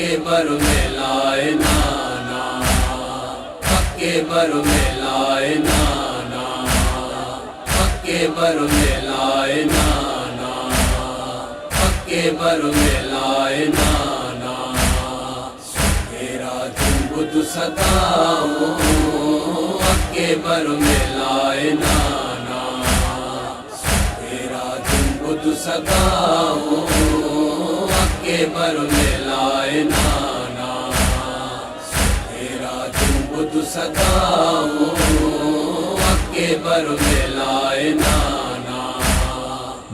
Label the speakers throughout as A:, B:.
A: पक्के बर में लाए नाना, पक्के बर में लाए नाना, पक्के बर में लाए नाना, पक्के बर में लाए नाना। तेरा बुद्ध सदाओ पक्के बर में लाए नाना, तेरा बुद्ध सदाओ पक्के बर में लाए नाना, तेरा बुद्ध सदाओ पक्के बर में लाए नाना।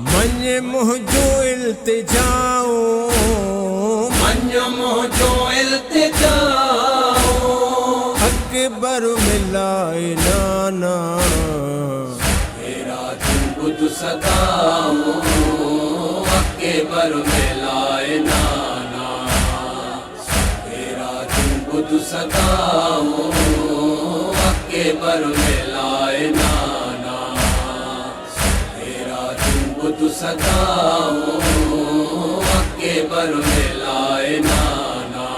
B: मन मुँह जो इल्तिजाओ,
A: मन मुँह जो इल्तिजाओ
B: अकबर मिलाए नाना,
A: तेरा बुद्ध सदाओ पक्के बर में लाए नाना, तेरा बुद्ध सदाओ पक्के बर में लाए नाना, तेरा बुद्ध सदाओ पक्के बर में लाए नाना।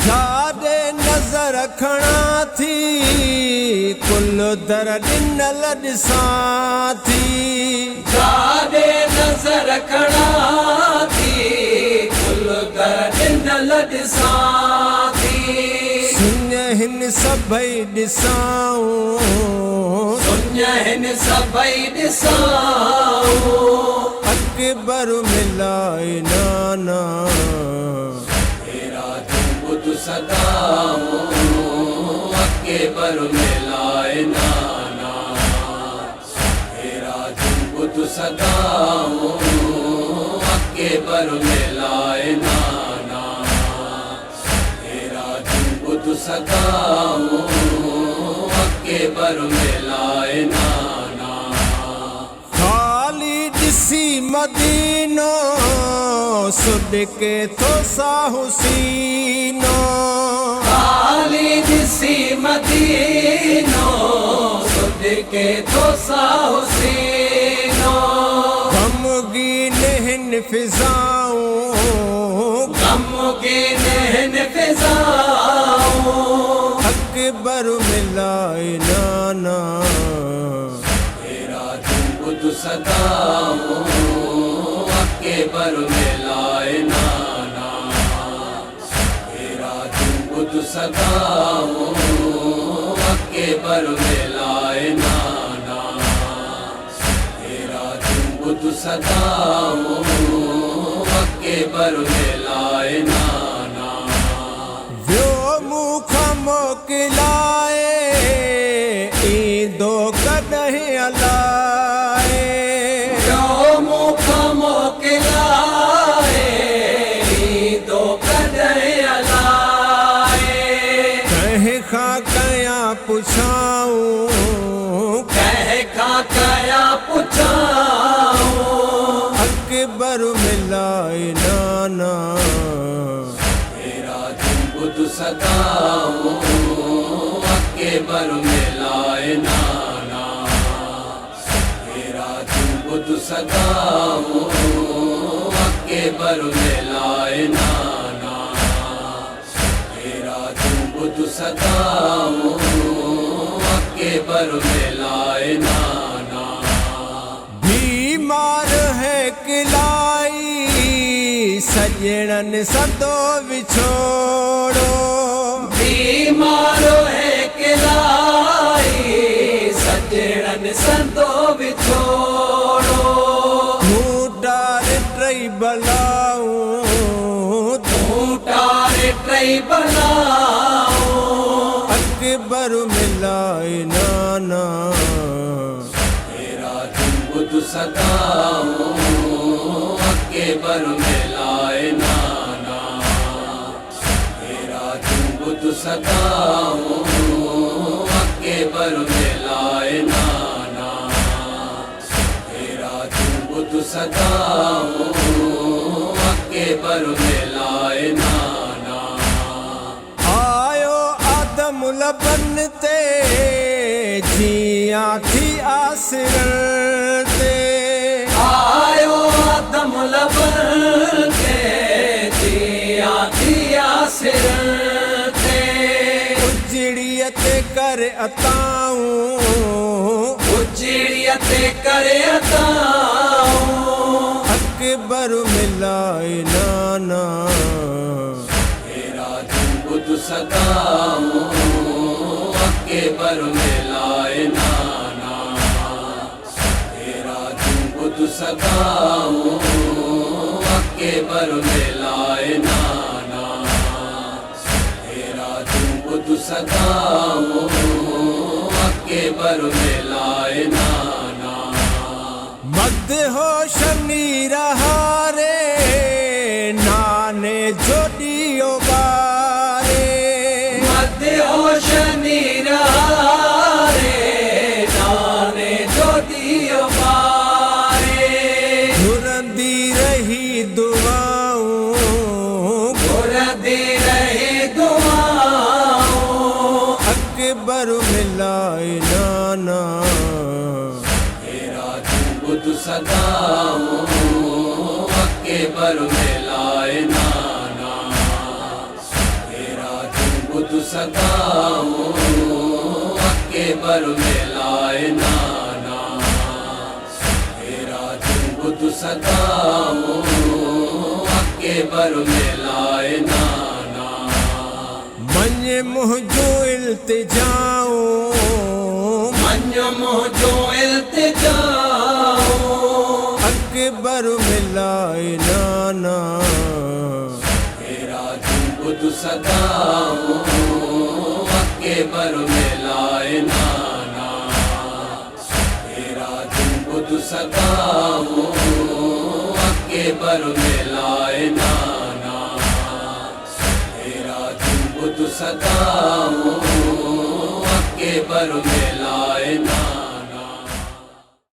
B: जादे नजर रखना थी कुल दर ॾिनल ॾिसां थी,
A: जादे नजर रखना थी कुल दर ॾिनल ॾिसां थी।
B: सुञहिन सभई ॾिसाऊं,
A: सुञहिन सभई ॾिसाऊं
B: अकबर मिलाए नाना,
A: तेरा बुद्ध सदाओ पक्के बर में लाए नाना, तेरा बुद्ध सदाओ पक्के बर में लाए नाना, तेरा बुद्ध सदाओ पक्के बर में लाए नाना।
B: खाली ॾिसी मदीनो सुॾके थो साहु सीनो,
A: खाली ॾिसी मदीनो सुॾके थो साहु सीनो।
B: ग़मगीन हिन फिज़ाऊं,
A: ग़मगीन हिन फिज़ाऊं
B: अकबर मिलाए नाना,
A: तेरा बुद्ध सदाओ पक्के बर में लाए नाना, तेरा बुद्ध सदाओ पक्के बर में लाए नाना, तेरा बुद्ध सदाओ पक्के बर में लाए नाना।
B: व्यो मुख मोकिलाए ईंदो कॾहिं अलाए,
A: व्यो मुख मोकिलाए ईंदो कॾहिं अलाए।
B: कंहिं खां कयां पुछाऊं,
A: कंहिं खां कयां पुछाऊं
B: अकबर मिलाए नाना,
A: तेरा बुद्ध सदाओ पक्के बर में लाए नाना, तेरा बुद्ध सदाओ पक्के बर में लाए नाना, तेरा बुद्ध सदाओ पक्के बर में लाए नाना।
B: बीमार है किलाई सजणन सदो विछोड़ो,
A: बीमार है किलाई सजणन सदो विछोड़ो।
B: मूडार टई बलाऊं,
A: ऊटारे टई बलाऊं
B: अकबर मिलाए नाना,
A: तेरा बुद्ध सदाओ पक्के बर में लाए नाना, तेरा बुद्ध सदाओ पक्के बर में लाए नाना, तेरा बुद्ध सदाओ पक्के बर में लाए नाना।
B: आयो आदम लबन ते जिया थी आसिरन ते,
A: आयो आदम लबन ते जिया थी
B: अताऊं
A: उजड़िया ते करे अताऊं
B: अकबर मिलाए नाना
A: तेरा जुम्बुद सदाऊं अकबर मिलाए नाना तेरा जुम्बुद सदाऊं अकबर मिलाए नाना तेरा जुम्बुद सदाऊं अकबर मिलाए नाना
B: मद हो शमीर हारे नाने जोड़ियो बारे
A: मद होश नीरारे नाने जोदियो बारे
B: घुरंदी रही दुआऊं
A: घुरदी रही दुआऊं
B: अकबर मिलाए नाना
A: तेरा जुम्बुद सदाऊं अकबर मिलाए नाना तेरा जुम्बुद सदाऊं अकबर मिलाए नाना तेरा जुम्बुद सदाऊं अकबर मिलाए नाना
B: मन मुझो इल्तिजाऊं
A: मन मुझो इल्तिजाऊं
B: अकबर मिलाए नाना
A: तेरा जुम्बुद सदाऊं अकबर मिलाए नाना तेरा जुम्बुद सदाऊं अकबर मिलाए नाना तेरा जुम्बुद सदाऊं अकबर मिलाए नाना।